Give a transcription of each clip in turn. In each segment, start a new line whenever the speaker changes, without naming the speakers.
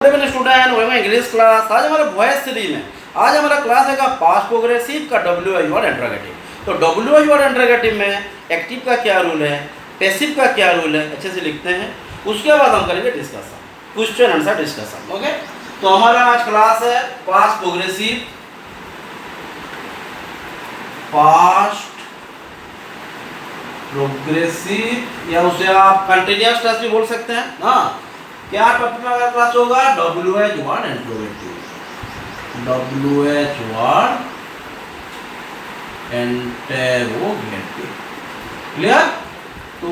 Student welcome English class. आज हमारा voice series में आज हमारा क्लास है का पास्ट प्रोग्रेसिव का डब्ल्यू वर्ड इंटरोगेटिव। तो डब्ल्यू वर्ड इंटरोगेटिव में एक्टिव का क्या रूल है, पैसिव का क्या रूल है, अच्छे से लिखते हैं। उसके बाद हम करेंगे discussion, question answer discussion. Okay, तो हमारा आज क्लास है पास्ट प्रोग्रेसिव, पास्ट प्रोग्रेसिव या उसे आप कंटिन्यूअस टेंस भी बोल सकते हैं। हाँ, क्या टॉपिक में अगर क्लास होगा W H word interrogative, W H word interrogative. Clear? तो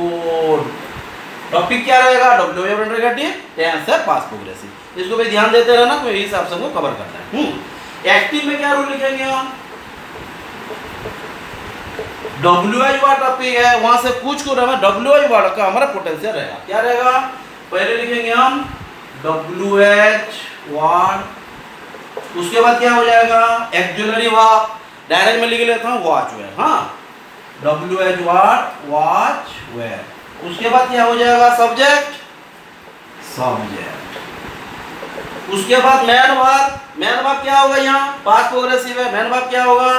टॉपिक क्या रहेगा, W H word interrogative, tense है पास्ट प्रोग्रेसिव। इसको भी ध्यान देते रहना, तो यही हिसाब से हमको कवर करना है। एक्टिव में क्या रूल लिखेंगे हम, डब्ल्यू एच वर्ड टॉपिक है, वहां से कुछ को डब्ल्यू एच वर्ड का हमारा पोटेंशियल रहेगा। क्या रहेगा, पहले लिखेंगे हम डब्ल्यू एच वर्ड, उसके बाद क्या हो जाएगा एक्जुलरी वर्ब, डायरेक्ट में लिख लेता हूँ वॉच वेयर। हाँ, W H word was were. उसके बाद क्या हो जाएगा सब्जेक्ट, सब्जेक्ट। उसके बाद मैन वर्ब, मैन वर्ब क्या होगा, यहाँ पास्ट प्रोग्रेसिव है, मैन वर्ब क्या होगा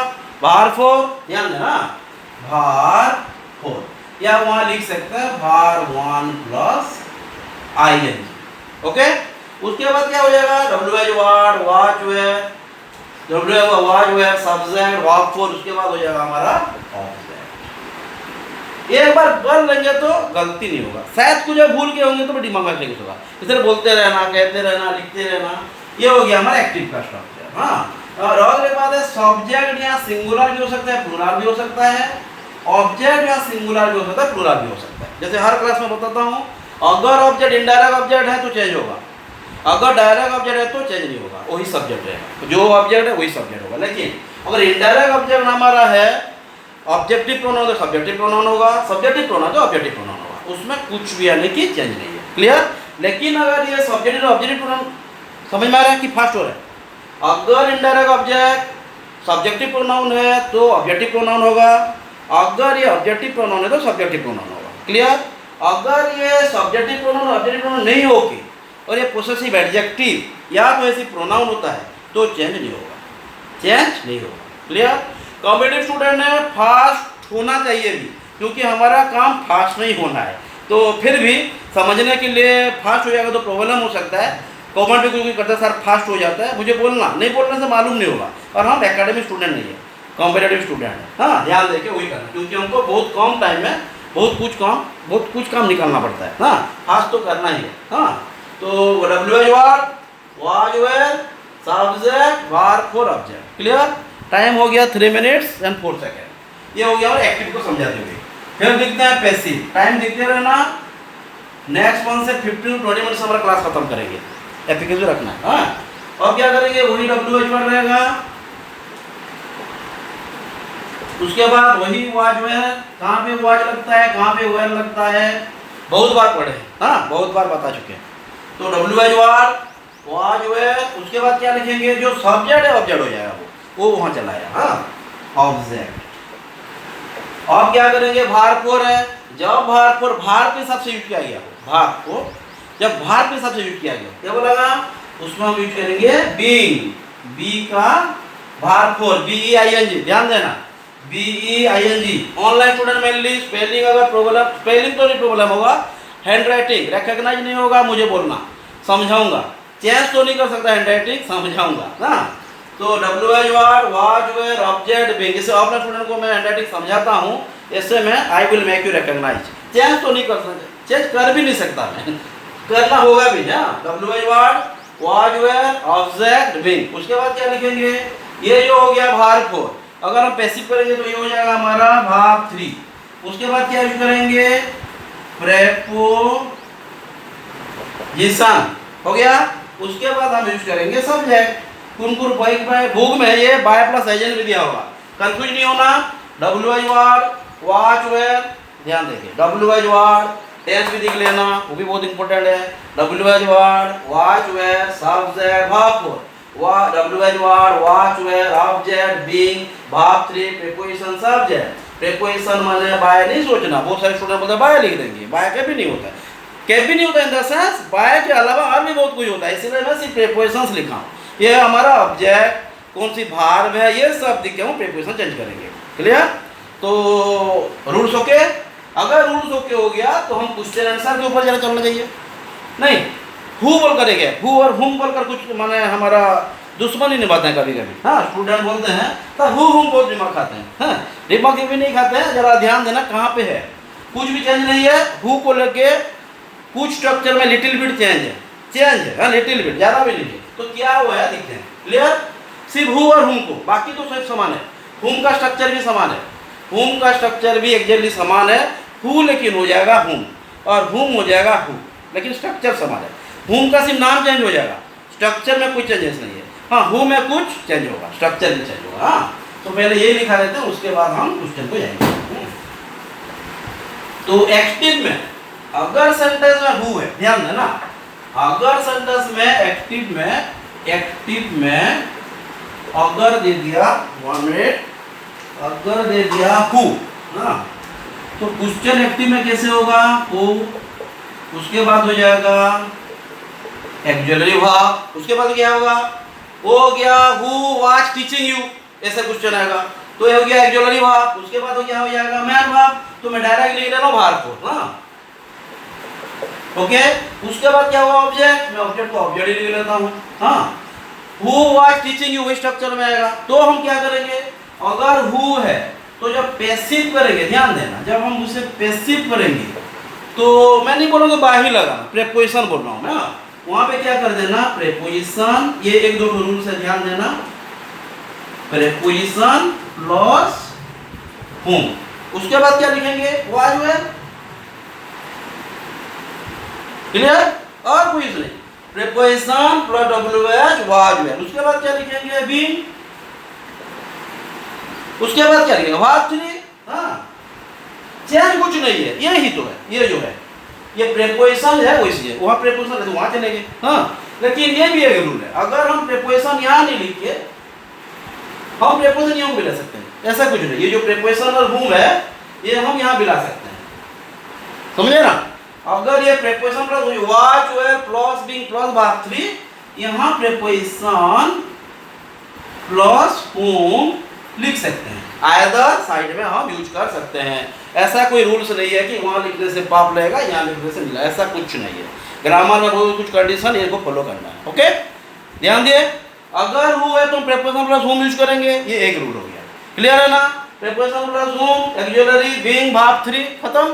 भार फोर, ध्यान देना भार फोर, या वहां लिख सकते हैं भार वन प्लस ING। ओके, उसके बाद क्या हो जाएगा W H word was were, W H was were subject verb four, उसके बाद हो जाएगा हमारा ऑब्जेक्ट। एक बार कर लेंगे तो गलती नहीं होगा, शायद कुछ भूल के होंगे तो दिमाग में फिक्स होगा। इधर बोलते रहना, कहते रहना, लिखते रहना, ये हो गया हमारा एक्टिव का स्ट्रक्चर। हाँ, और एक बात है सब्जेक्ट या सिंगुलर भी हो सकता है, प्लूरल भी हो सकता है, ऑब्जेक्ट या सिंगुलर भी हो सकता है, प्लूरल भी हो सकता है। जैसे हर क्लास में बताता हूँ, अगर ऑब्जेक्ट इनडायरेक्ट ऑब्जेक्ट है तो चेंज होगा, अगर डायरेक्ट ऑब्जेक्ट है तो चेंज नहीं होगा, वही सब्जेक्ट रहेगा, जो ऑब्जेक्ट है वही सब्जेक्ट होगा। लेकिन अगर इनडायरेक्ट ऑब्जेक्ट हमारा है, ऑब्जेक्टिव प्रोनाउन तो सब्जेक्टिव प्रोनाउन होगा, सब्जेक्टिव प्रोनाउन तो ऑब्जेक्टिव प्रोनाउन होगा, उसमें कुछ भी यानी कि चेंज नहीं है। क्लियर? लेकिन अगर ये सब्जेक्टिव ऑब्जेक्टिव प्रोनाउन समझ में आ रहा है कि फास्ट हो रहा है, अगर इनडायरेक्ट ऑब्जेक्ट सब्जेक्टिव प्रोनाउन है तो ऑब्जेक्टिव प्रोनाउन होगा, अगर ये ऑब्जेक्टिव प्रोनाउन है तो सब्जेक्टिव प्रोनाउन होगा। क्लियर? अगर ये सब्जेक्टिव प्रोनाउन ऑब्जेक्टिव प्रोनाउन नहीं होगी और ये पोसेसिव एडजेक्टिव या कोई ऐसी प्रोनाउन होता है तो चेंज नहीं होगा, चेंज नहीं होगा। क्लियर? कॉम्पिटिटिव स्टूडेंट है फास्ट होना चाहिए भी, क्योंकि हमारा काम फास्ट नहीं होना है। तो फिर भी समझने के लिए फास्ट हो जाएगा तो प्रॉब्लम हो सकता है, कॉमेंट भी कोई करता है सर फास्ट हो जाता है, मुझे बोलना, नहीं बोलने से मालूम नहीं होगा। और हम एकेडमिक स्टूडेंट नहीं है, कॉम्पिटिटिव स्टूडेंट है। हाँ, ध्यान देके वही करना, क्योंकि हमको बहुत कम टाइम में बहुत कुछ काम निकालना पड़ता है। हाँ, फास्ट तो करना ही है। हाँ, तो W H word was were subject verb four object. Clear? Time हो गया 3 मिनट्स एंड 4 सेकेंड। ये हो गया और एक्टिव को समझाते हुए। फिर दिखते हैं पैसिव, टाइम दिखते रहना, नेक्स्ट वन से 15 to 20 मिनट हमारा क्लास खत्म करेंगे, एफिकेसी रखना है। हाँ, और क्या करेंगे वही डब्ल्यू एच वर्ड रहेगा, उसके बाद वही वॉच वेयर, कहाँ पे वॉच लगता है, कहाँ पे वेयर लगता है, बहुत बार पढ़े। हाँ, बहुत बार बता चुके हैं। तो W H word was were, उसके बाद क्या लिखेंगे, जो सब्जेक्ट है ऑब्जेक्ट हो जाएगा, वो वहाँ चला आया। हाँ, ऑब्जेक्ट। और क्या करेंगे भार फोर है, जब भार फोर भार के हिसाब से यूज किया गया, भार को जब भार के हिसाब से यूज किया गया क्या बोला, उसमें हम यूज करेंगे बीइंग, बी का भार फोर BEING, ध्यान देना BEING। Online student mainly spelling अगर प्रॉब्लम, स्पेलिंग तो नहीं प्रॉब्लम होगा, हैंड राइटिंग रिकॉग्नाइज नहीं होगा, मुझे बोलना, समझाऊंगा, चेंज तो नहीं कर सकता हैंड राइटिंग, समझाऊंगा ना। तो W H word was were object being, जैसे अपने स्टूडेंट को मैं हैंड राइटिंग समझाता हूँ, ऐसे में I will make you recognise, change तो नहीं कर सकता, चेंज कर भी नहीं सकता मैं, करना होगा भी ना। W H word was were object being, उसके बाद क्या लिखेंगे, ये जो हो गया भार फोर, अगर हम पैसिव करेंगे तो ये हो जाएगा हमारा भाग 3। उसके बाद क्या यूज करेंगे प्रेपोजिशन, हो गया। उसके बाद हम यूज करेंगे सब्जेक्ट, कुनकुर बाइक में भूख में, ये बाय प्लस एजेंट भी दिया होगा, कंफ्यूज नहीं होना। W H word was were, ध्यान देखिए डब्ल्यू एच वर्ड टेंस भी देख लेना, वो भी बहुत इंपॉर्टेंट है। W H word was were subject भाग four, W H word was were object being भाग 3 प्रीपोजिशन सब्जेक्ट। प्रीपोजिशन माने बाय नहीं सोचना, बहुत सारे स्टूडेंट बोलते हैं बाय लिख देंगे, बाय के भी नहीं होता है, कैन भी नहीं होता इन द सेंस बाय के अलावा और भी बहुत कुछ होता है, इसलिए मैं सिर्फ प्रीपोजिशंस लिखा हूँ। ये हमारा ऑब्जेक्ट, कौन सी भार्ब है, ये सब दिखे हूँ, प्रीपोजिशन चेंज करेंगे। क्लियर? तो रूल्स ओके। अगर रूल्स ओके हो गया तो हम क्वेश्चन आंसर के ऊपर जरा चलना चाहिए। नहीं, हु बोल करेंगे, हु और हुम बोलकर कुछ माने हमारा दुश्मन ही निभाते हैं कभी कभी। हाँ, स्टूडेंट बोलते हैं तो हु हुम बहुत दिमाग खाते हैं। हाँ, दिमाग भी नहीं खाते हैं, जरा ध्यान देना कहाँ पे है। कुछ भी चेंज नहीं है, हु को लेके कुछ स्ट्रक्चर में लिटिल बिट चेंज है, हाँ लिटिल बिट, ज़्यादा भी नहीं है। तो क्या हुआ है दिखते हैं। क्लियर? सिर्फ हु और हुम को, बाकी तो सब समान है। हुम का स्ट्रक्चर भी समान है, हुम का स्ट्रक्चर भी एग्जैक्टली समान है। हु लेकिन हो जाएगा हुम और हुम हो जाएगा हु, लेकिन स्ट्रक्चर समान है। हुम का सिर्फ नाम चेंज हो जाएगा, स्ट्रक्चर में कोई चेंजेस नहीं है। हाँ, हु में कुछ चेंज होगा, स्ट्रक्चर भी चेंज होगा। हाँ, तो पहले ये लिखा देते हैं, उसके बाद हम क्वेश्चन को जाएंगे। तो एक्टिव में अगर सेंटेंस में हु है, ध्यान देना, अगर सेंटेंस में एक्टिव में अगर दे दिया 1 मिनट, अगर दे दिया हु, हाँ, तो क्वेश्चन एक्टिव में कैसे होगा? हु, उसके बाद हो जाएगा एक्जुअलरी वर्ब, उसके बाद क्या होगा? हो गया हु वाज टीचिंग यू, ऐसा क्वेश्चन आएगा। तो ये हो गया एक्जुअलरी वर्ब, उसके बाद क्या हो जाएगा? Man verb. तो मैं डायरेक्ट लिख ले रहा हूँ वर्ब को। हाँ, ओके। उसके बाद क्या हुआ? ऑब्जेक्ट, मैं ऑब्जेक्ट को ऑब्जेक्ट ही लिख लेता हूँ। हाँ, हु वाज टीचिंग यू वही स्ट्रक्चर में आएगा। तो हम क्या करेंगे? अगर हु है तो जब पैसिव करेंगे, ध्यान देना, जब हम उसे पैसिव करेंगे तो मैं नहीं बोलूँगा बाही लगाना, प्रेपोजिशन बोल रहा हूँ मैं। वहाँ पे क्या कर देना? प्रेपोजिशन, ये एक दो रूल से ध्यान देना, प्रेपोजिशन प्लस हुम। उसके बाद क्या लिखेंगे? Was were. क्लियर? और कोई नहीं, preposition plus WH was were. उसके बाद क्या लिखेंगे? बीइंग। उसके बाद क्या लिखेंगे? वर्ब 3। हाँ, चेंज कुछ नहीं है, ये ही तो है, ये जो है ये प्रेपोजिशन है, वैसी है, वहाँ प्रेपोजिशन है तो वहाँ चलेंगे। हाँ, लेकिन ये भी एक रूल है, अगर हम प्रेपोजिशन यहाँ नहीं लिख के हम प्रेपोजिशन यहाँ भी ला सकते हैं, ऐसा कुछ नहीं। ये जो प्रेपोजिशन और हुम है ये हम यहाँ भी ला सकते हैं, समझे ना? अगर ये preposition plus was were plus being plus verb 3, यहाँ प्रेपोजिशन प्लस हुम लिख सकते हैं, आइदर साइड में हम यूज कर सकते हैं। ऐसा कोई रूल्स नहीं है कि वहाँ लिखने से पाप लगेगा, यहाँ लिखने से मिला, ऐसा कुछ नहीं है। ग्रामर में बहुत कुछ कंडीशन इनको फॉलो करना है। ओके, ध्यान दिए। अगर हु है तो प्रेपोजिशन प्लस हुम यूज करेंगे, ये एक रूल हो गया। क्लियर है ना? प्रेपोजिशन प्लस हुम, एक्जुअलरी, बीइंग, वर्ब 3, खत्म।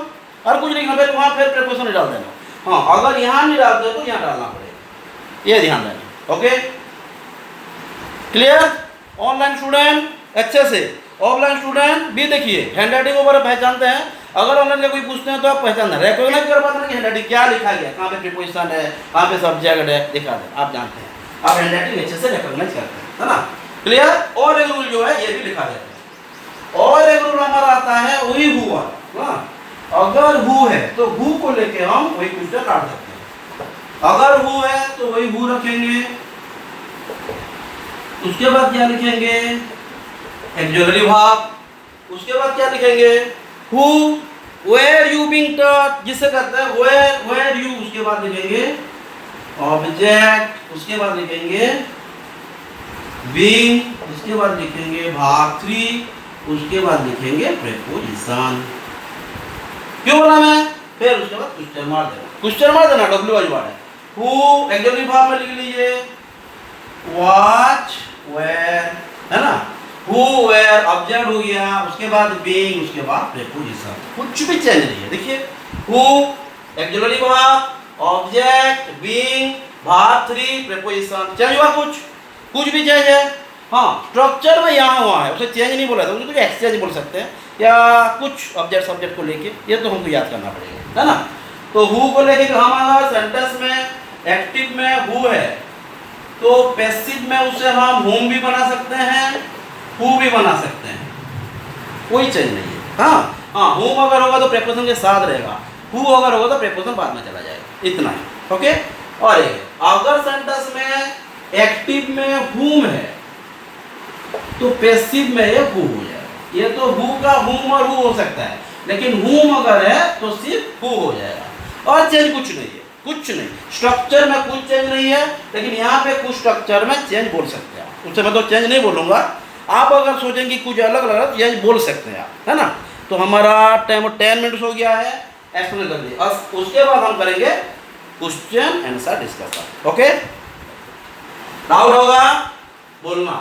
और कुछ नहीं, हमें वहाँ फिर प्रेपोजिशन डाल देना। हाँ, अगर यहाँ नहीं डालते तो यहाँ डालना पड़ेगा, ये ध्यान देना। Okay, clear? ऑनलाइन स्टूडेंट अच्छे से, ऑफलाइन स्टूडेंट भी देखिए हैंडराइटिंग ऊपर पहचानते हैं। अगर ऑनलाइन का कोई पूछते हैं तो आप पहचानना, रिकॉग्नाइज कर पाते हैं कि हैंडराइटिंग क्या लिखा गया, कहाँ पे प्रीपोजिशन है, कहाँ पे सब्जेक्ट है, दिखा दे, आप जानते हैं, आप हैंडराइटिंग अच्छे से रिकॉग्नाइज करते हैं, है ना? क्लियर? और एक रूल जो है ये भी लिखा देते हैं। और एक रूल हमारा आता है वही हुआ। अगर हु है तो हु को लेके हम वही क्वेश्चन काट सकते हैं। अगर हु है तो वही हु रखेंगे, उसके बाद क्या लिखेंगे? Auxiliary verb. उसके बाद क्या लिखेंगे? Who, were you being taught, जिससे करते हैं वेयर यू। उसके बाद लिखेंगे ऑब्जेक्ट, उसके बाद लिखेंगे बीइंग, उसके बाद लिखेंगे वर्ब 3, उसके बाद लिखेंगे प्रीपोजिशन। क्यों बोला मैं? फिर उसके बाद क्वेश्चन मार्क देना, क्वेश्चन मार्क देना, डब्ल्यू वाली बात है। हु एक्जुअलरी वर्ब में लिख लीजिए वाज वेयर, है ना? हु वेयर ऑब्जेक्ट हो गया, उसके बाद बीइंग, उसके बाद प्रीपोजिशन, कुछ भी चेंज नहीं है। देखिए who auxiliary verb, object, being, verb 3, preposition, change हुआ? कुछ भी चेंज है? हाँ, स्ट्रक्चर में यहाँ हुआ है, उसे चेंज नहीं बोला था, उसे कुछ एक्सचेंज बोल सकते हैं या कुछ ऑब्जेक्ट सब्जेक्ट को लेके, ये तो हमको याद करना पड़ेगा, है ना? तो हु को लेके हमारा सेंटेंस में एक्टिव में हु है तो पैसिव में उसे हम हुम भी बना सकते हैं, हु भी बना सकते हैं, कोई चेंज नहीं है। हाँ, हुम अगर होगा तो प्रीपोजिशन के साथ रहेगा, हु अगर होगा तो प्रीपोजिशन बाद में चला जाएगा, इतना है। ओके, और एक अगर सेंटेंस में एक्टिव में हुम है तो पैसिव में ये हु हो जाएगा। ये तो हु का हुम और हु हो सकता है, लेकिन हुम अगर है तो सिर्फ हु हो जाएगा। और चेंज कुछ नहीं है, कुछ नहीं, स्ट्रक्चर में कुछ चेंज नहीं है, लेकिन यहाँ पे कुछ स्ट्रक्चर में चेंज बोल सकते हैं आप। उससे मैं तो चेंज नहीं बोलूँगा, आप अगर सोचेंगे कुछ अलग अलग चेंज बोल सकते हैं आप, है ना। तो हमारा टाइम 10 मिनट्स हो गया है, एक्सप्लेन कर दिया। अब उसके बाद हम करेंगे question answer discussion. Okay, doubt होगा बोलना,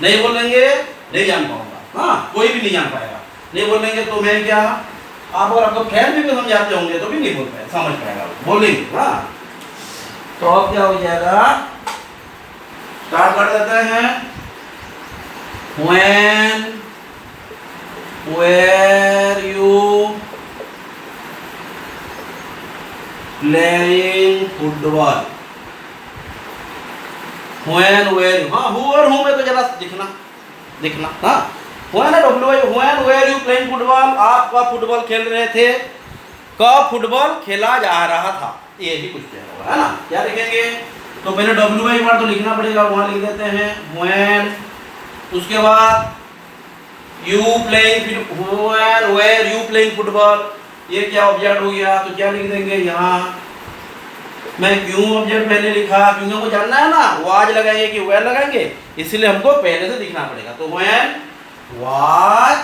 नहीं बोलेंगे नहीं जान पाऊंगा, हाँ कोई भी नहीं जान पाएगा, नहीं बोलेंगे तो मैं क्या, आप और आपको फ्रेंड भी समझाते होंगे तो भी नहीं बोल पाए, समझ पाएगा, बोलेंगे। हाँ, तो अब क्या हो जाएगा, स्टार्ट कर देते हैं। When were you playing football? When were you, हाँ who और who में तो जरा दिखना हाँ, when were you playing football, आप कब फुटबॉल खेल रहे थे, कब फुटबॉल खेला जा रहा था, ये भी कुछ होगा, है ना। क्या लिखेंगे, तो पहले WH वर्ड तो लिखना पड़ेगा, वहां लिख देते हैं when, उसके बाद you playing, were you playing football, ये क्या ऑब्जेक्ट हो गया, तो क्या लिख देंगे यहाँ, मैं क्यों ऑब्जेक्ट पहले लिखा, क्योंकि हमको जानना है ना वाज लगाएंगे कि वेयर लगाएंगे, इसलिए हमको पहले से दिखना पड़ेगा। तो व्हेन वाज,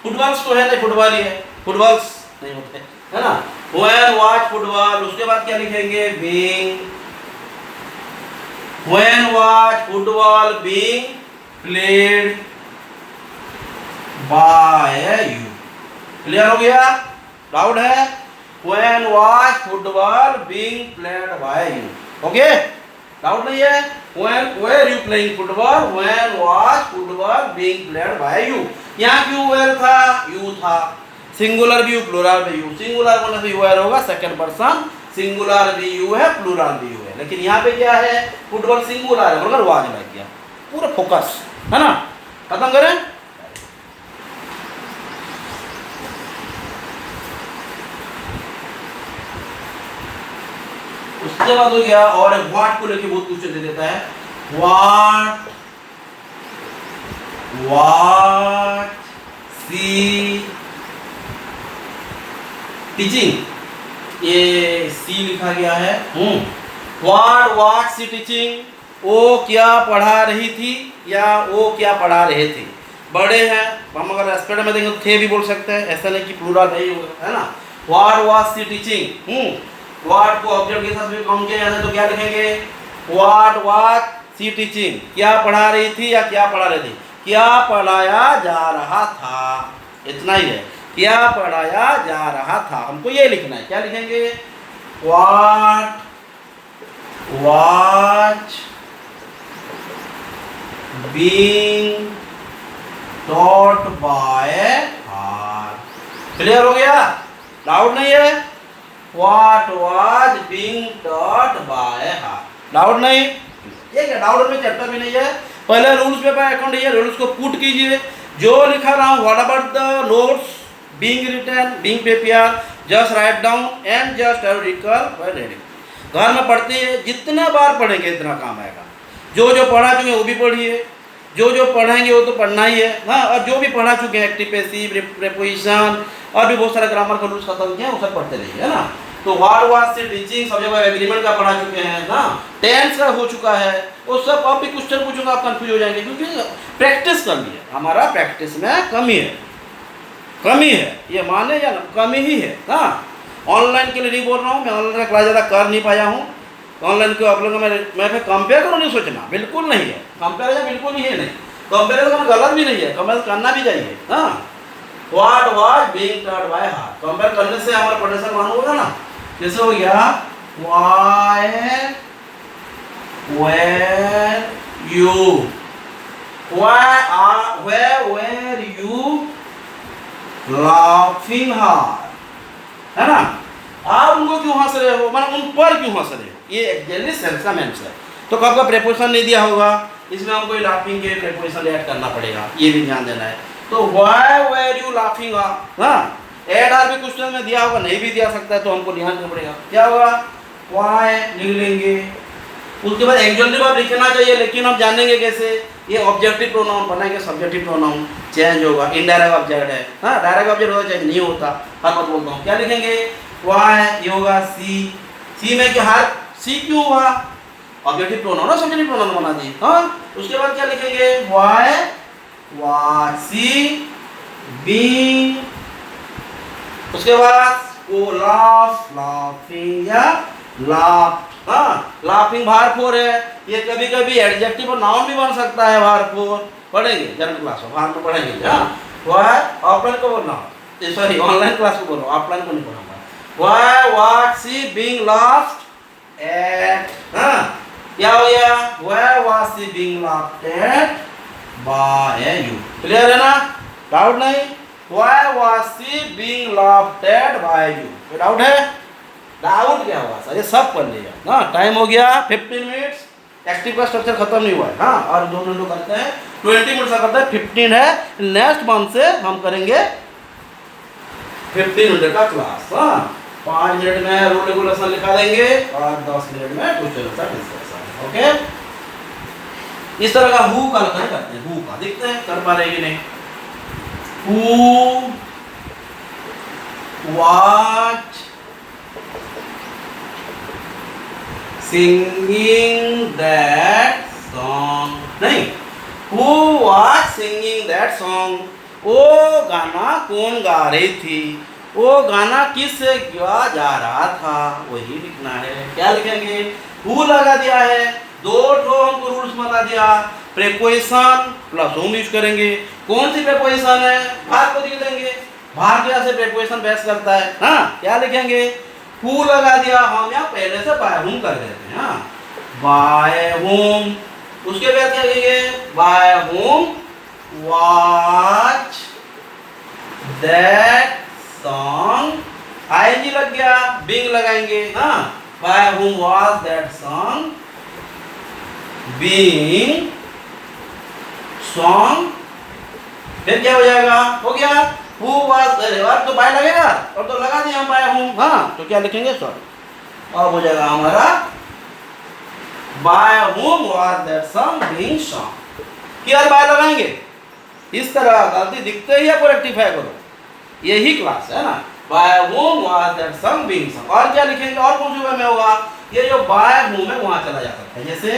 फुटबॉल्स तो है नहीं, फुटबॉल ही है, फुटबॉल्स नहीं होते, है ना। व्हेन वाज फुटबॉल, उसके बाद क्या लिखेंगे, being, when was football being played by you, clear हो गया, डाउट है, when was football being played by you, okay, doubt नहीं है, when were you playing football, when was football being played by you, यहाँ क्यों where था, you था, singular भी यू प्लूरल भी यू, सिंगुलर बोलने से where होगा सेकंड पर्सन, सिंगुलर भी यू है प्लूरल भी यू है, लेकिन यहाँ पे क्या है, फुटबॉल सिंगुलर है बोलकर वाज लग गया, पूरा फोकस, है ना। खत्म करें, उसके बाद हो गया, और व्हाट को लेके बहुत क्वेश्चन दे देता है, व्हाट सी टीचिंग, ये सी लिखा गया है, व्हाट सी टीचिंग, वो क्या पढ़ा रही थी या वो क्या पढ़ा रहे थे, बड़े हैं, हम अगर एस्पेक्ट में देंगे तो थे भी बोल सकते हैं, ऐसा नहीं कि प्लूरल नहीं होगा, है ना। What was she teaching, what को ऑब्जेक्ट के साथ भी काउंट किया जाता है, तो क्या लिखेंगे, व्हाट वाज सी टीचिंग, क्या पढ़ा रही थी या क्या पढ़ा रहे थे, क्या पढ़ाया जा रहा था, इतना ही है, क्या पढ़ाया जा रहा था, हमको ये लिखना है, क्या लिखेंगे, what was being taught by her, clear हो गया, डाउट नहीं है, what was being taught by her, doubt नहीं, ये क्या डाउट में चैप्टर भी नहीं है, पहले रूल्स पेपर अकाउंट, ये रूल्स को पुट कीजिए, जो लिखा रहा हूँ, what about the notes being written being prepare, just write down and just recall by reading, घर में पढ़ते हैं, जितने बार पढ़ेंगे इतना काम आएगा, जो जो पढ़ा चुके हैं वो भी पढ़िए, जो जो पढ़ेंगे वो तो पढ़ना ही है, हाँ, और जो भी पढ़ा चुके हैं एक्टिव पैसिव प्रीपोजिशन और भी बहुत सारे ग्रामर का रूल्स खत्म किए हैं, वो सब पढ़ते रहिए, है ना। तो व्हाट वाज सी टीचिंग सब जगह एग्रीमेंट का पढ़ा चुके हैं ना, टेंस का हो चुका है, वो सब अब भी क्वेश्चन पूछूंगा आप कंफ्यूज हो जाएंगे, क्योंकि प्रैक्टिस कमी है, हमारा प्रैक्टिस में कमी है, ये माने या कमी ही है, हाँ। ऑनलाइन के लिए नहीं बोल रहा हूँ, मैं ऑनलाइन का क्लास ज़्यादा कर नहीं पाया हूँ, ऑनलाइन को आप लोगों मैं फिर कंपेयर करो नहीं सोचना, बिल्कुल नहीं है, कंपेरिजन बिल्कुल ही है नहीं, कंपेरिजन गलत भी नहीं है, कंपेयर करना भी चाहिए, हाँ। What was being taught by her, compare करने से हमारा पोटेंशियल मान होगा ना, जैसे हो गया, why were you, where were you laughing hard, है ना, आप उनको क्यों हंस रहे हो, मतलब उन पर क्यों हंस रहे हो, ये एक्चुअली सेंस का मेंस है, तो कब का प्रेपोजिशन नहीं दिया होगा, इसमें हमको लाफिंग के प्रेपोजिशन ऐड करना पड़ेगा, ये भी ध्यान देना है। तो why were you laughing, हाँ, ऐड आर भी क्वेश्चन में दिया होगा, नहीं भी दिया सकता है, तो हमको ध्यान देना पड़ेगा, क्या होगा, why लिख लेंगे, उसके बाद एक्जुअली वर्ब लिखना चाहिए, लेकिन हम जानेंगे कैसे, ये ऑब्जेक्टिव प्रोनाउन बनाएंगे, सब्जेक्टिव प्रोनाउन चेंज होगा, इनडायरेक्ट ऑब्जेक्ट है, हाँ, डायरेक्ट ऑब्जेक्ट होता चेंज नहीं होता, हर बात बोलता हूँ, क्या लिखेंगे, वाई, ये होगा सी। सी में क्या हर सी क्यों हुआ? ऑब्जेक्टिव प्रोनाउन और सब्जेक्टिव प्रोनाउन बना दी। हाँ, उसके बाद क्या लिखेंगे? वाई वासी बी, उसके बाद वो लाफ लाफिंग या लाफ। हाँ, लाफिंग भारफोर है, ये कभी कभी एडजेक्टिव और नाउन भी बन सकता है। भारफोर पढ़ेंगे जनरल क्लास में, बाहर में पढ़ेंगे। हाँ, वह ऑफलाइन को बोलना, सॉरी ऑनलाइन क्लास को बोल रहा हूँ, ऑफलाइन को नहीं पढ़ूंगा। Why was she being laughed at. हाँ, क्या हो गया? Why was she being laughed at by you. Clear है ना? डाउट नहीं? Why was she being laughed at by you, कोई डाउट है? डाउट क्या हुआ सर? ये सब पढ़ लिया ना। टाइम हो गया 15 मिनट्स। एक्टिव का स्ट्रक्चर खत्म नहीं हुआ है। हाँ, और 2 मिनट करते हैं, 20 मिनट का करते हैं, 15 है। नेक्स्ट मंथ से हम करेंगे 15 मिनट का क्लास। हाँ, 5 मिनट में रूल रेगुलेशन लिखा देंगे और 10 मिनट में क्वेश्चन का डिस्कशन। ओके, इस तरह का हु का लखन करते हैं। हु का देखते हैं कर पा रहे कि नहीं। Who watch singing that song, नहीं, who was singing that song, वो गाना कौन गा रही थी, वो गाना किससे गाया जा रहा था, वही लिखना है। क्या लिखेंगे? हु लगा दिया है, 2 ठो हमको रूल्स बता दिया। प्रेपोजिशन प्लस होम यूज करेंगे। कौन सी प्रेपोजिशन है? भाग को दिख देंगे, भाग क्या से प्रेपोजिशन बेस करता है। हाँ, क्या लिखेंगे? हु लगा दिया, हम यहाँ पहले से बाय होम कर देते हैं। हाँ, बाय होम। उसके बाद क्या कहेंगे? By whom was that song. ING लग गया, बिंग लगाएंगे। हाँ, by whom was that song being sung. फिर क्या हो जाएगा? हो गया हु वाज, और तो बाय लगेगा और तो लगा दिया हम बाय होम। हाँ, तो क्या लिखेंगे? सॉरी, अब हो जाएगा हमारा by whom was that song being sung. क्या बाय लगाएंगे? इस तरह गलती दिखते ही आपको रेक्टिफाई करो, यही क्लास है ना। By whom was that song being sung. और क्या लिखेंगे? और कौन सी वे में होगा? ये जो बाय होम है वहां चला जा सकता है, जैसे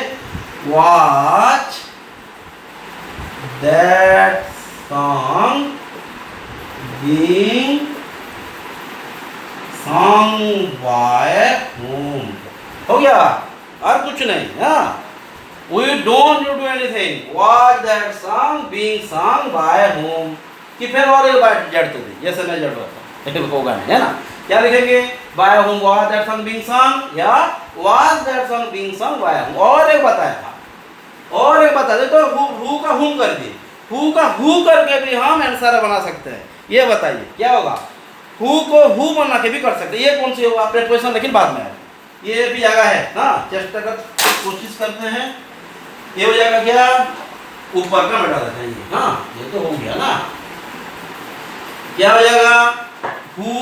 watch that song being sung bye home. हो गया, और कुछ नहीं। हाँ, we don't need to do anything, watch that song being sung by whom। कि फिर और एक बार जड़ तो दी, जैसे मैं जड़ रहा था, लेकिन होगा नहीं, है ना। क्या लिखेंगे? by whom was that song being sung, या was that song being sung by whom। और एक बताया था, और एक बता दे तो हु का हुम कर दिए, हु का हु करके भी हम आंसर बना सकते हैं। ये बताइए क्या होगा? हु को हु बना के भी कर सकते हैं। ये कौन सी होगा? प्रेपोजिशन, लेकिन बाद में है। ये भी जगह है ना, चेष्टा कर कोशिश करते हैं। ये हो जाएगा क्या? ऊपर का मिटा देते हैं ये। हाँ, ये तो हो गया ना। क्या हो जाएगा? हु,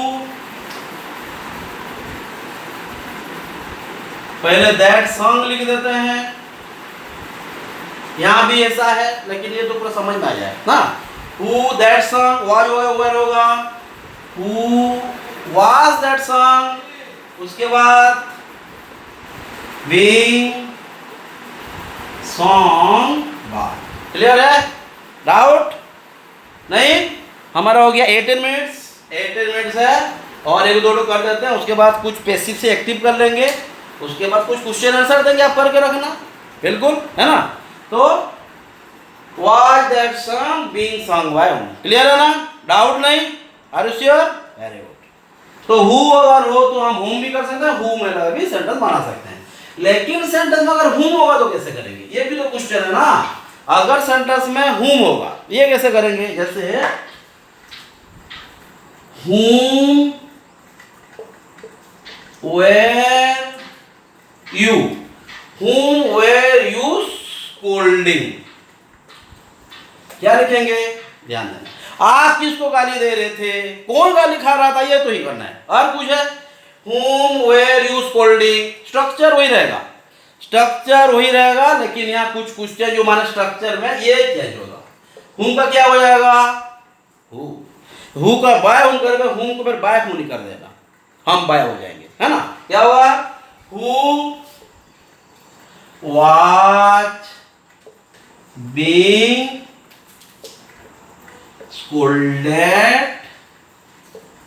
पहले दैट सॉन्ग लिख देते हैं। यहाँ भी ऐसा है, लेकिन ये तो पूरा समझ में आ जाए ना। हु दैट सॉन्ग, वाज होगा हु वाज दैट सॉन्ग। उसके बाद बीइंग सॉन्ग बाय। क्लियर है? डाउट नहीं? हमारा हो गया 18 मिनट्स। 18 मिनट्स है और 1-2 कर देते हैं। उसके बाद कुछ पैसिव से एक्टिव कर लेंगे, उसके बाद कुछ क्वेश्चन आंसर देंगे, आप करके रखना, बिल्कुल, है ना। तो was that song being sung by whom. Clear है ना? डाउट नहीं? Are you sure? Very good. तो हु अगर हो तो हम हुम भी कर सकते हैं, हु में भी सेंटेंस बना सकते हैं। लेकिन सेंटेंस में अगर हुम होगा तो कैसे करेंगे? ये भी तो क्वेश्चन है ना। अगर सेंटेंस में हुम होगा, ये कैसे करेंगे? जैसे हुम वेर यू, हुम वेर यू स्कोल्डिंग। क्या लिखेंगे? ध्यान देना। आप किसको गाली दे रहे थे? कौन गाली खा रहा था? ये तो ही करना है। और कुछ है? whom were you scolding। Structure वही रहेगा, स्ट्रक्चर वही रहेगा, लेकिन यहाँ कुछ क्वेश्चन जो माने स्ट्रक्चर में ये चेंज होगा। whom का क्या हो जाएगा? who का बाय होम करके whom को फिर बाय होम नहीं कर देना। हम बाय हो जाएंगे, है ना। क्या हुआ, who was being scolded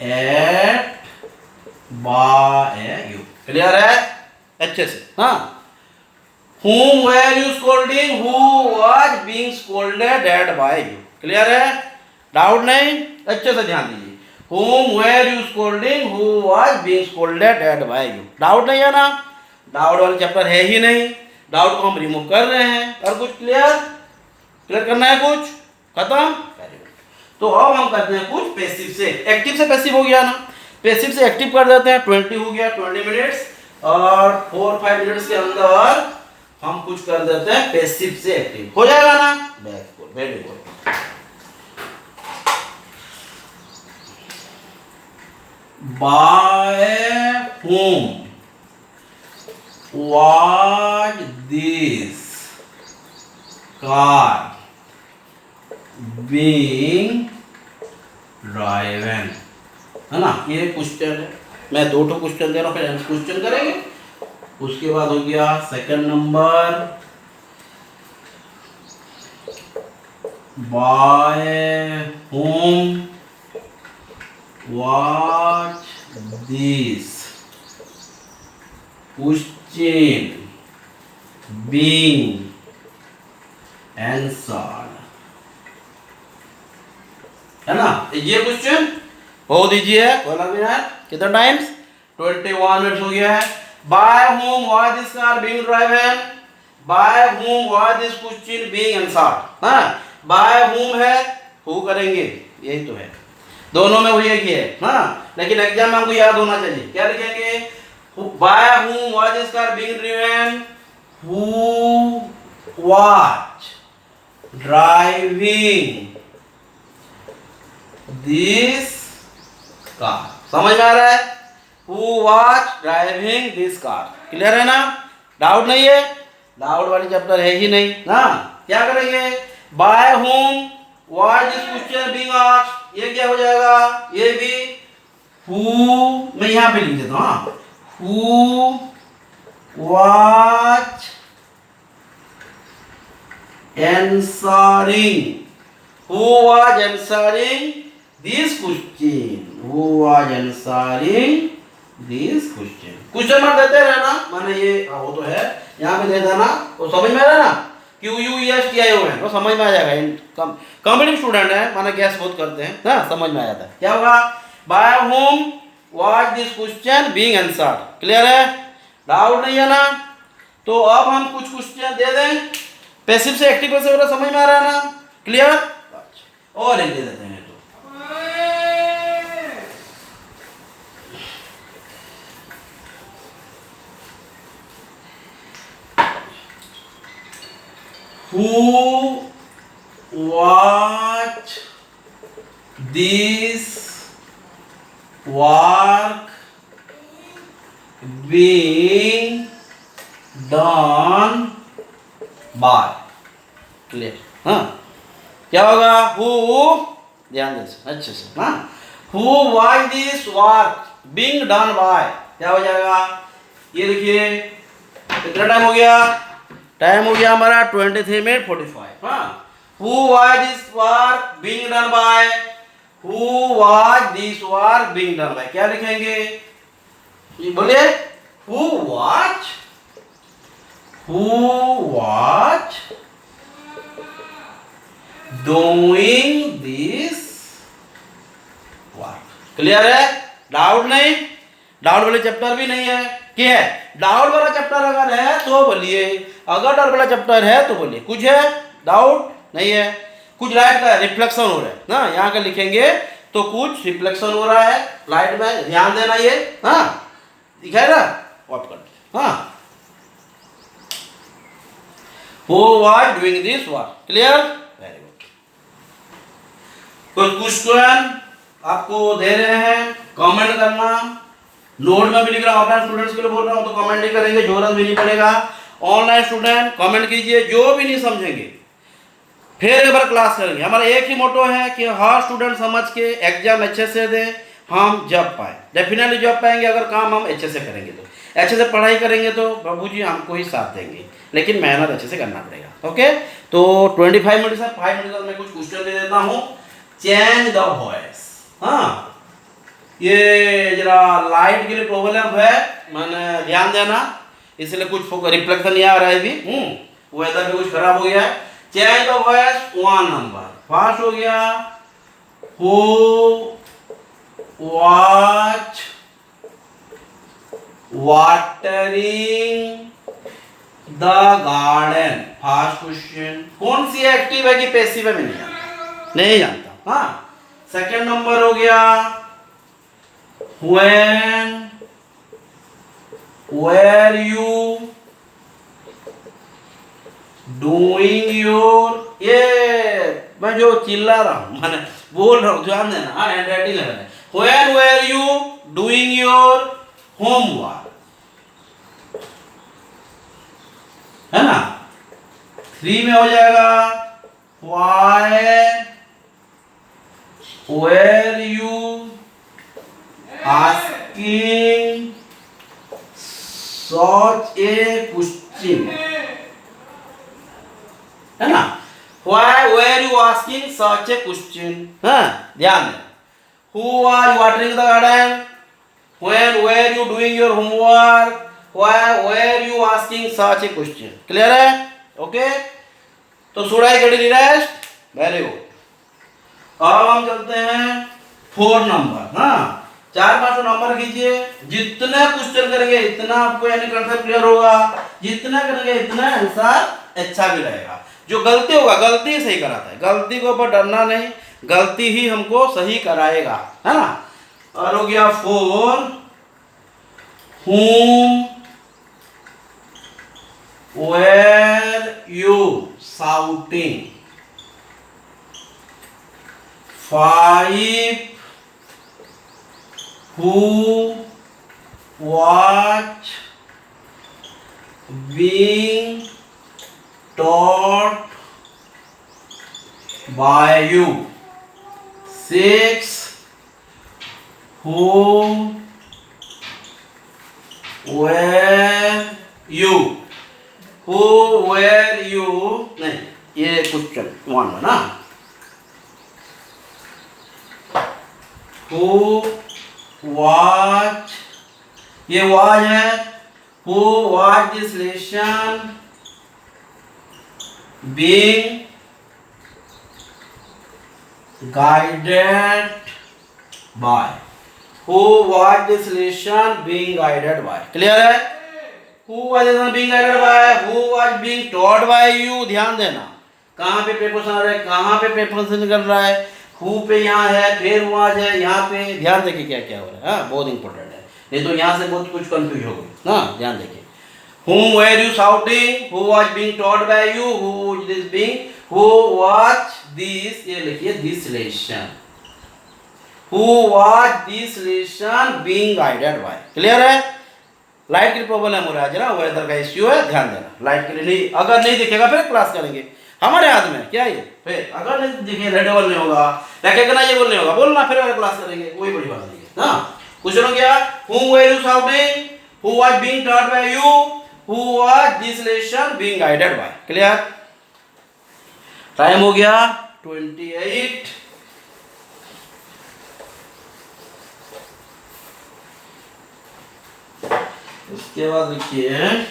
at by you. Clear है अच्छे से, हाँ। Whom were you scolding? Who was being scolded at by you? Clear है, डाउट नहीं, अच्छे से ध्यान दीजिए। Whom were you scolding? Who was being scolded at by you? Doubt नहीं है ना, डाउट वाला चैप्टर है ही नहीं, डाउट को हम रिमूव कर रहे हैं। और कुछ क्लियर करना है, कुछ खत्म। तो अब हम करते हैं कुछ पैसिव से एक्टिव से पैसिव हो गया ना, पैसिव से एक्टिव कर देते हैं। 20 हो गया, 20 मिनट्स, और 4-5 मिनट्स के अंदर हम कुछ कर देते हैं पैसिव से एक्टिव, हो जाएगा ना। Very good. By whom was this car being driven, है ना। ये क्वेश्चन है, मैं 2 क्वेश्चन दे रहा हूँ, फिर क्वेश्चन करेंगे। उसके बाद हो गया second number, by whom was this question being answered, है ना। ये क्वेश्चन हो दीजिए, कितना टाइम्स, 21 मिनट्स हो गया है। By whom was this car being driven, by whom was this question being answered, हाँ। बाय whom है, who करेंगे, यही तो है, दोनों में वही है, हाँ। लेकिन एग्जाम में हमको याद होना चाहिए, क्या लिखेंगे, bye whom was this car being driven, who was driving this car, समझ में आ रहा है, who was driving this car, clear है ना। डाउट नहीं है, डाउट वाली चैप्टर है ही नहीं ना। क्या करेंगे, bye whom was this question being asked, ये क्या हो जाएगा, ये भी who, मैं यहाँ पे लिख देता हूँ, हाँ। who was answering, who was answering this question, who was answering this question, question mark देते रहना, माने ये वो तो है, यहाँ पे दे देना, तो समझ में आ रहा है ना, QUESTIO है, तो समझ में आ जाएगा। कॉम्पिटिटिव स्टूडेंट है, माने गैस बहुत करते हैं ना, समझ में आ जाता है। क्या होगा, by whom was this question being answered, clear है, डाउट नहीं है ना। तो अब हम कुछ क्वेश्चन दे दें, पैसिव से एक्टिव से वाला समझ में आ रहा है ना, क्लियर। और एक दे देते हैं, तो who was this work being done by, clear, हाँ। क्या होगा, who, ध्यान दे अच्छे से, हाँ। who was this work being done by, क्या हो जाएगा, ये देखिए कितना टाइम हो गया, टाइम हो गया हमारा 23 मिनट 45, हाँ। who was this work being done by, who was this work being done by, क्या लिखेंगे, ये बोलिए, who was doing this work, clear है, डाउट नहीं, डाउट वाले चैप्टर भी नहीं है, क्या है, डाउट वाला चैप्टर अगर है तो बोलिए, अगर डाउट वाला चैप्टर है तो बोलिए, कुछ है, डाउट नहीं है, कुछ लाइट का रिफ्लेक्शन हो रहा है ना, यहाँ का लिखेंगे तो कुछ रिफ्लेक्शन हो रहा है लाइट में, ध्यान देना, ये हाँ दिखाए ना, ऑफ कर दे, हाँ। Who was doing this work, clear, very good. कुछ क्वेश्चन आपको दे रहे हैं, कमेंट करना, नोट में भी लिख रहा हूँ, ऑफलाइन स्टूडेंट्स के लिए बोल रहा हूँ, तो कमेंट नहीं करेंगे, जोरन भी नहीं पड़ेगा। ऑनलाइन स्टूडेंट कमेंट कीजिए, जो भी नहीं समझेंगे फिर एक बार क्लास करेंगे। हमारा एक ही मोटो है कि हर स्टूडेंट समझ के एग्जाम अच्छे से दें, हम जब पाए, डेफिनेटली जब पाएंगे अगर काम हम अच्छे से करेंगे तो। अच्छे से पढ़ाई करेंगे तो प्रभु जी हमको ही साथ देंगे, लेकिन मेहनत अच्छे से करना पड़ेगा। ओके, तो 25 मिनट से 5 मिनट में कुछ क्वेश्चन दे देता हूँ। Change the voice. हाँ, ये जरा लाइट के लिए प्रॉब्लम है, मैंने ध्यान देना, इसलिए कुछ रिफ्लेक्शन नहीं आ रहा है अभी। वेदर भी कुछ खराब हो गया है। Change the voice 1 number fast हो गया। Who watch watering the garden, fast question. कौन सी एक्टिव है कि पैसिव है मैं नहीं जानता। हाँ, सेकंड नंबर हो गया when were you doing your, ये मैं जो चिल्ला रहा हूँ मैंने बोल रहा हूँ, ध्यान देना। हाँ, हैंडराइटिंग है। when were you doing your homework, है ना। 3 में हो जाएगा why were you asking such a question, है ना। why were you asking such a question, हाँ ध्यान दें। who was watering the garden, when were you doing your homework, why were you asking such a question, clear है। Okay, तो should I get any rest, very good. अब हम चलते हैं 4 number. हाँ, 4-5 नंबर कीजिए। जितने क्वेश्चन करेंगे इतना आपको यानी कंसेप्ट क्लियर होगा, जितना करेंगे इतना आंसर अच्छा भी रहेगा। जो गलती होगा गलती ही सही कराता है, गलती के ऊपर डरना नहीं, गलती ही हमको सही कराएगा, है ना। और हो गया 4 whom were you shouting, 5 who was being taught by you, 6 who were you, नहीं ये क्वेश्चन 1 है ना। who was, ये was है। who was this lesson being guided by, who was this lesson being guided by, clear है। who was this lesson being guided by, who was being taught by you, ध्यान देना कहाँ पे preposition आ रहा है, कहाँ पे प्रेपोजिशन कर रहा है। who पे यहाँ है, फिर was है यहाँ पे, ध्यान देखिए क्या क्या हो रहा है। हाँ, बहुत इंपॉर्टेंट है, नहीं तो यहाँ से बहुत कुछ कंफ्यूज हो गई। हाँ, ध्यान देखिए। whom were you shouting, who was being taught by you, who was this, ये लिखिए this lesson, who was this lesson being guided by, clear है। लाइट की प्रॉब्लम हो रहा है जरा, वेदर का इश्यू है, ध्यान देना। लाइट के लिए नहीं, अगर नहीं दिखेगा फिर क्लास करेंगे, हमारे हाथ में क्या ये। फिर अगर नहीं दिखे रेडेबल नहीं होगा, रिकॉग्नाइजेबल नहीं होगा, बोलना फिर क्लास करेंगे, कोई बड़ी बात नहीं है। हाँ, क्वेश्चन हो गया whom were you shouting, who was being taught by you, who was this lesson being guided by, clear. Time हो गया 28। उसके बाद लिखिए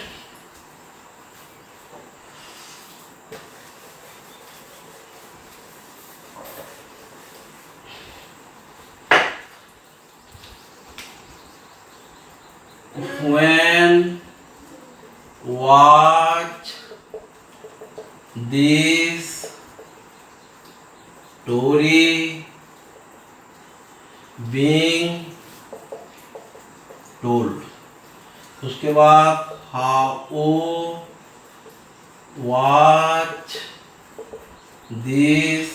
when was this story being told, उसके बाद how was this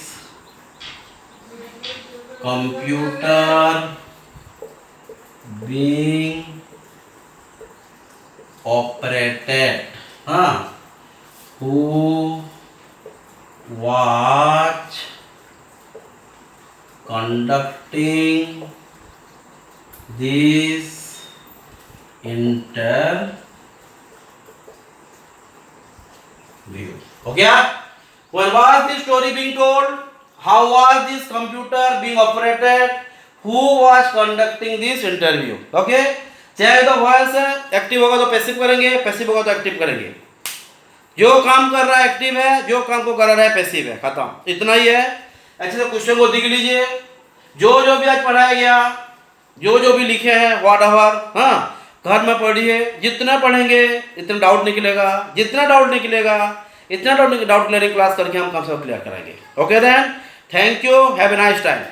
computer being operated, हाँ, who was conducting this interview. Okay? When was this story being told? How was this computer being operated? Who was conducting this interview? Okay? चाहे तो voice है, active होगा तो passive करेंगे, passive होगा तो active करेंगे। जो काम कर रहा है एक्टिव है, जो काम को कर रहा है पैसिव है, खत्म। इतना ही है। अच्छे से क्वेश्चन को देख लीजिए। जो जो भी आज पढ़ाया गया, जो जो भी लिखे हैं व्हाट एवर, हाँ, घर में पढ़िए। जितना पढ़ेंगे इतना डाउट निकलेगा, जितना डाउट निकलेगा इतना डाउट क्लियरिंग क्लास करके हम कम से कम क्लियर कराएंगे। Okay then, thank you, have a nice time.